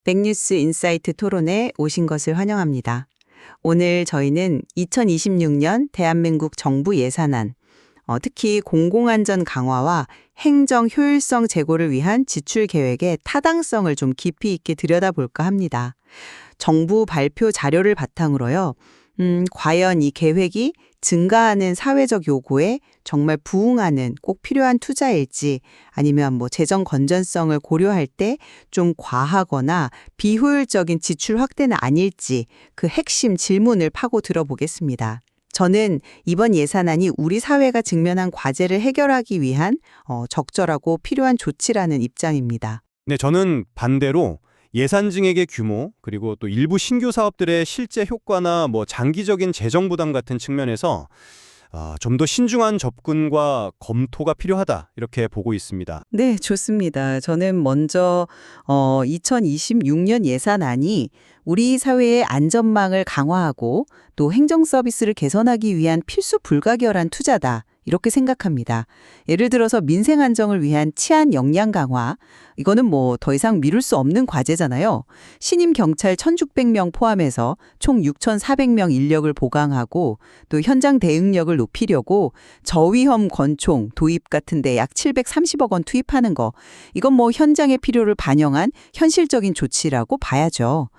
백뉴스 인사이트 토론에 오신 것을 환영합니다. 오늘 저희는 2026년 대한민국 정부 예산안, 특히 공공안전 강화와 행정 효율성 제고를 위한 지출 계획의 타당성을 좀 깊이 있게 들여다볼까 합니다. 정부 발표 자료를 바탕으로요. 과연 이 계획이 증가하는 사회적 요구에 정말 부응하는 꼭 필요한 투자일지 아니면 재정 건전성을 고려할 때 좀 과하거나 비효율적인 지출 확대는 아닐지 그 핵심 질문을 파고 들어보겠습니다. 저는 이번 예산안이 우리 사회가 직면한 과제를 해결하기 위한 적절하고 필요한 조치라는 입장입니다. 네, 저는 반대로 예산 증액의 규모, 그리고 또 일부 신규 사업들의 실제 효과나 장기적인 재정 부담 같은 측면에서 좀 더 신중한 접근과 검토가 필요하다, 이렇게 보고 있습니다. 네, 좋습니다. 저는 먼저 2026년 예산안이 우리 사회의 안전망을 강화하고 또 행정 서비스를 개선하기 위한 필수 불가결한 투자다. 이렇게 생각합니다. 예를 들어서 민생 안정을 위한 치안 역량 강화, 이거는 더 이상 미룰 수 없는 과제잖아요. 신임 경찰 1,600명 포함해서 총 6,400명 인력을 보강하고 또 현장 대응력을 높이려고 저위험 권총 도입 같은데 약 730억 원 투입하는 거, 이건 현장의 필요를 반영한 현실적인 조치라고 봐야죠.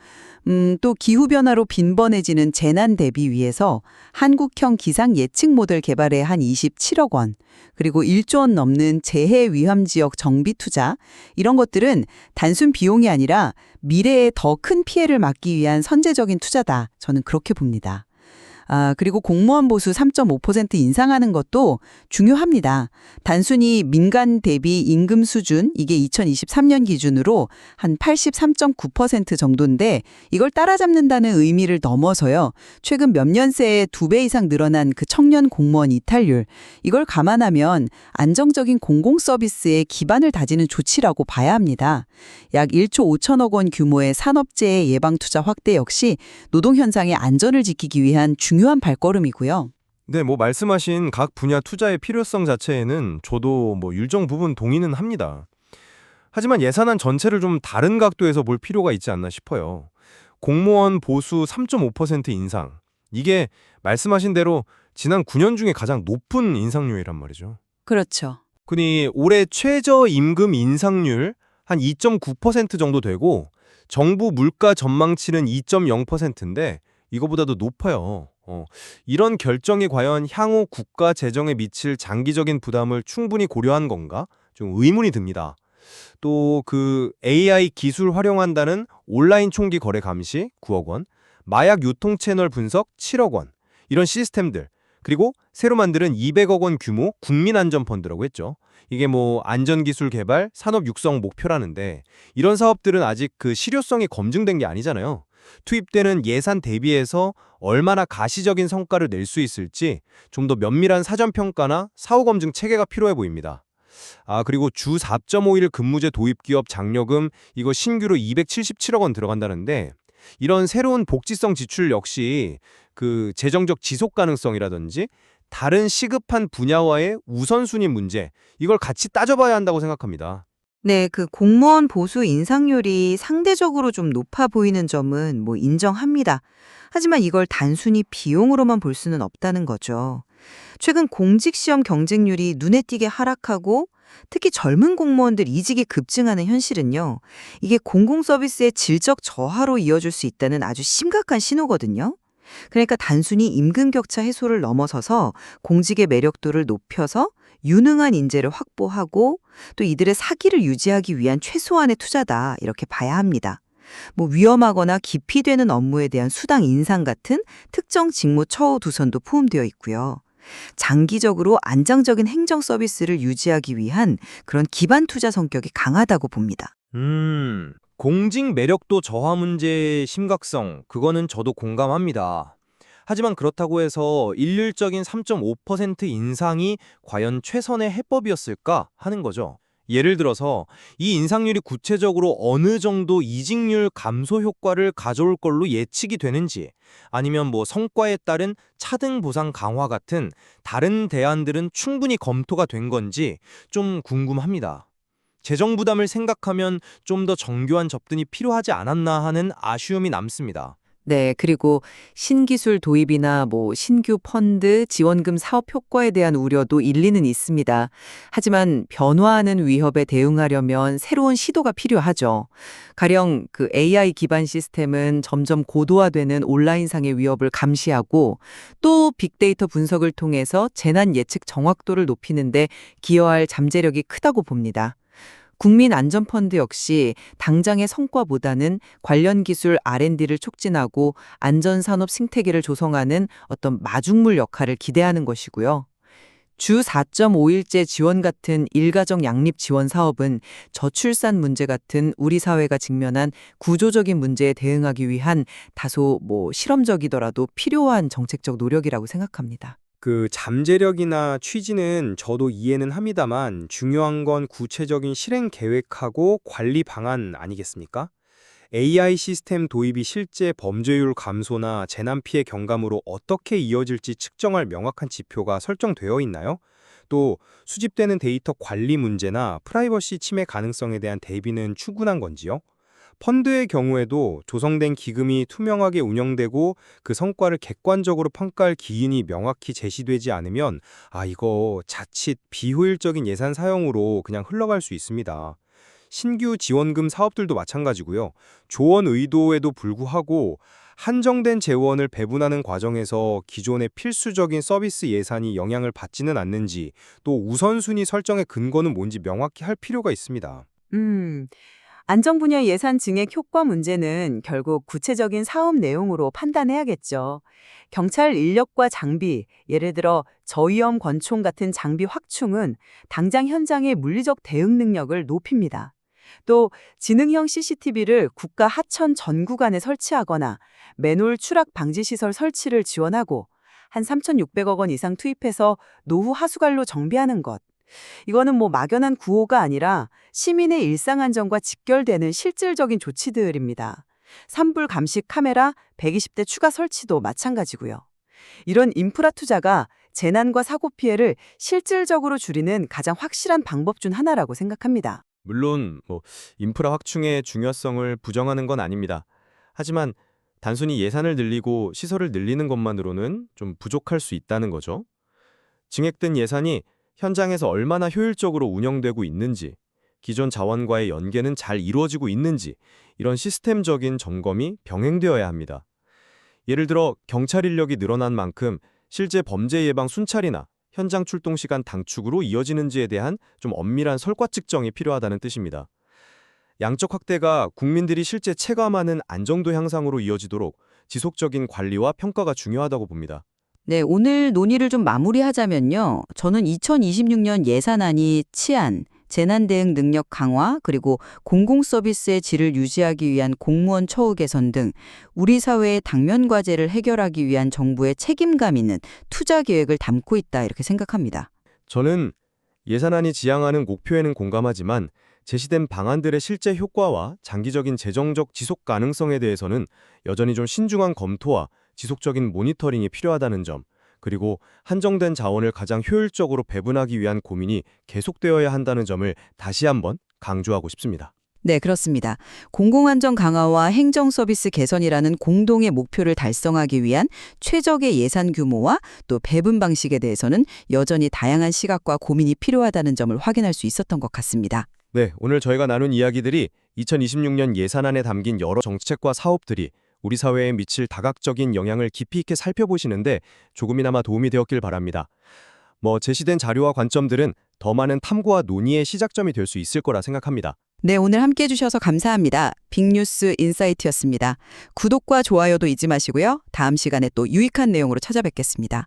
또 기후변화로 빈번해지는 재난 대비 위해서 한국형 기상 예측 모델 개발에 한 27억 원, 그리고 1조 원 넘는 재해 위험 지역 정비 투자, 이런 것들은 단순 비용이 아니라 미래에 더 큰 피해를 막기 위한 선제적인 투자다. 저는 그렇게 봅니다. 그리고 공무원 보수 3.5% 인상하는 것도 중요합니다. 단순히 민간 대비 임금 수준, 이게 2023년 기준으로 한 83.9% 정도인데 이걸 따라잡는다는 의미를 넘어서요. 최근 몇 년 새에 2배 이상 늘어난 그 청년 공무원 이탈률, 이걸 감안하면 안정적인 공공 서비스의 기반을 다지는 조치라고 봐야 합니다. 약 1조 5천억 원 규모의 산업재해 예방 투자 확대 역시 노동 현장의 안전을 지키기 위한 중요한 발걸음이고요. 네, 말씀하신 각 분야 투자의 필요성 자체에는 저도 일정 부분 동의는 합니다. 하지만 예산안 전체를 좀 다른 각도에서 볼 필요가 있지 않나 싶어요. 공무원 보수 3.5% 인상. 이게 말씀하신 대로 지난 9년 중에 가장 높은 인상률이란 말이죠. 그렇죠. 그니 올해 최저 임금 인상률 한 2.9% 정도 되고 정부 물가 전망치는 2.0%인데 이거보다도 높아요. 이런 결정이 과연 향후 국가 재정에 미칠 장기적인 부담을 충분히 고려한 건가? 좀 의문이 듭니다. 또 AI 기술 활용한다는 온라인 총기 거래 감시 9억 원, 마약 유통 채널 분석 7억 원, 이런 시스템들, 그리고 새로 만드는 200억 원 규모 국민안전펀드라고 했죠. 이게 안전기술 개발, 산업 육성 목표라는데 이런 사업들은 아직 실효성이 검증된 게 아니잖아요. 투입되는 예산 대비해서 얼마나 가시적인 성과를 낼 수 있을지 좀 더 면밀한 사전평가나 사후검증 체계가 필요해 보입니다. 그리고 주 4.5일 근무제 도입 기업 장려금 이거 신규로 277억 원 들어간다는데 이런 새로운 복지성 지출 역시 재정적 지속 가능성이라든지 다른 시급한 분야와의 우선순위 문제, 이걸 같이 따져봐야 한다고 생각합니다. 네, 공무원 보수 인상률이 상대적으로 좀 높아 보이는 점은 인정합니다. 하지만 이걸 단순히 비용으로만 볼 수는 없다는 거죠. 최근 공직시험 경쟁률이 눈에 띄게 하락하고 특히 젊은 공무원들 이직이 급증하는 현실은요. 이게 공공서비스의 질적 저하로 이어질 수 있다는 아주 심각한 신호거든요. 그러니까 단순히 임금 격차 해소를 넘어서서 공직의 매력도를 높여서 유능한 인재를 확보하고 또 이들의 사기를 유지하기 위한 최소한의 투자다, 이렇게 봐야 합니다. 위험하거나 기피되는 업무에 대한 수당 인상 같은 특정 직무 처우 두선도 포함되어 있고요. 장기적으로 안정적인 행정 서비스를 유지하기 위한 그런 기반 투자 성격이 강하다고 봅니다. 공직 매력도 저하 문제의 심각성, 그거는 저도 공감합니다. 하지만 그렇다고 해서 일률적인 3.5% 인상이 과연 최선의 해법이었을까 하는 거죠. 예를 들어서 이 인상률이 구체적으로 어느 정도 이직률 감소 효과를 가져올 걸로 예측이 되는지, 아니면 성과에 따른 차등 보상 강화 같은 다른 대안들은 충분히 검토가 된 건지 좀 궁금합니다. 재정 부담을 생각하면 좀 더 정교한 접근이 필요하지 않았나 하는 아쉬움이 남습니다. 네, 그리고 신기술 도입이나 신규 펀드, 지원금 사업 효과에 대한 우려도 일리는 있습니다. 하지만 변화하는 위협에 대응하려면 새로운 시도가 필요하죠. 가령 그 AI 기반 시스템은 점점 고도화되는 온라인상의 위협을 감시하고 또 빅데이터 분석을 통해서 재난 예측 정확도를 높이는데 기여할 잠재력이 크다고 봅니다. 국민안전펀드 역시 당장의 성과보다는 관련 기술 R&D를 촉진하고 안전산업 생태계를 조성하는 어떤 마중물 역할을 기대하는 것이고요. 주 4.5일제 지원 같은 일가정 양립 지원 사업은 저출산 문제 같은 우리 사회가 직면한 구조적인 문제에 대응하기 위한 다소 실험적이더라도 필요한 정책적 노력이라고 생각합니다. 그 잠재력이나 취지는 저도 이해는 합니다만 중요한 건 구체적인 실행 계획하고 관리 방안 아니겠습니까? AI 시스템 도입이 실제 범죄율 감소나 재난 피해 경감으로 어떻게 이어질지 측정할 명확한 지표가 설정되어 있나요? 또 수집되는 데이터 관리 문제나 프라이버시 침해 가능성에 대한 대비는 충분한 건지요? 펀드의 경우에도 조성된 기금이 투명하게 운영되고 그 성과를 객관적으로 평가할 기준이 명확히 제시되지 않으면 이거 자칫 비효율적인 예산 사용으로 그냥 흘러갈 수 있습니다. 신규 지원금 사업들도 마찬가지고요. 조원 의도에도 불구하고 한정된 재원을 배분하는 과정에서 기존의 필수적인 서비스 예산이 영향을 받지는 않는지, 또 우선순위 설정의 근거는 뭔지 명확히 할 필요가 있습니다. 안정 분야 예산 증액 효과 문제는 결국 구체적인 사업 내용으로 판단해야겠죠. 경찰 인력과 장비, 예를 들어 저위험 권총 같은 장비 확충은 당장 현장의 물리적 대응 능력을 높입니다. 또 지능형 CCTV를 국가 하천 전 구간에 설치하거나 맨홀 추락 방지 시설 설치를 지원하고 한 3,600억 원 이상 투입해서 노후 하수관로 정비하는 것. 이거는 막연한 구호가 아니라 시민의 일상 안전과 직결되는 실질적인 조치들입니다. 산불 감시 카메라 120대 추가 설치도 마찬가지고요. 이런 인프라 투자가 재난과 사고 피해를 실질적으로 줄이는 가장 확실한 방법 중 하나라고 생각합니다. 물론 인프라 확충의 중요성을 부정하는 건 아닙니다. 하지만 단순히 예산을 늘리고 시설을 늘리는 것만으로는 좀 부족할 수 있다는 거죠. 증액된 예산이 현장에서 얼마나 효율적으로 운영되고 있는지, 기존 자원과의 연계는 잘 이루어지고 있는지, 이런 시스템적인 점검이 병행되어야 합니다. 예를 들어 경찰 인력이 늘어난 만큼 실제 범죄 예방 순찰이나 현장 출동 시간 단축으로 이어지는지에 대한 좀 엄밀한 성과 측정이 필요하다는 뜻입니다. 양적 확대가 국민들이 실제 체감하는 안정도 향상으로 이어지도록 지속적인 관리와 평가가 중요하다고 봅니다. 네, 오늘 논의를 좀 마무리하자면요. 저는 2026년 예산안이 치안, 재난 대응 능력 강화, 그리고 공공 서비스의 질을 유지하기 위한 공무원 처우 개선 등 우리 사회의 당면 과제를 해결하기 위한 정부의 책임감 있는 투자 계획을 담고 있다 이렇게 생각합니다. 저는 예산안이 지향하는 목표에는 공감하지만 제시된 방안들의 실제 효과와 장기적인 재정적 지속 가능성에 대해서는 여전히 좀 신중한 검토와 지속적인 모니터링이 필요하다는 점, 그리고 한정된 자원을 가장 효율적으로 배분하기 위한 고민이 계속되어야 한다는 점을 다시 한번 강조하고 싶습니다. 네, 그렇습니다. 공공안전 강화와 행정 서비스 개선이라는 공동의 목표를 달성하기 위한 최적의 예산 규모와 또 배분 방식에 대해서는 여전히 다양한 시각과 고민이 필요하다는 점을 확인할 수 있었던 것 같습니다. 네, 오늘 저희가 나눈 이야기들이 2026년 예산안에 담긴 여러 정책과 사업들이 우리 사회에 미칠 다각적인 영향을 깊이 있게 살펴보시는데 조금이나마 도움이 되었길 바랍니다. 제시된 자료와 관점들은 더 많은 탐구와 논의의 시작점이 될 수 있을 거라 생각합니다. 네, 오늘 함께해 주셔서 감사합니다. 빅뉴스 인사이트였습니다. 구독과 좋아요도 잊지 마시고요. 다음 시간에 또 유익한 내용으로 찾아뵙겠습니다.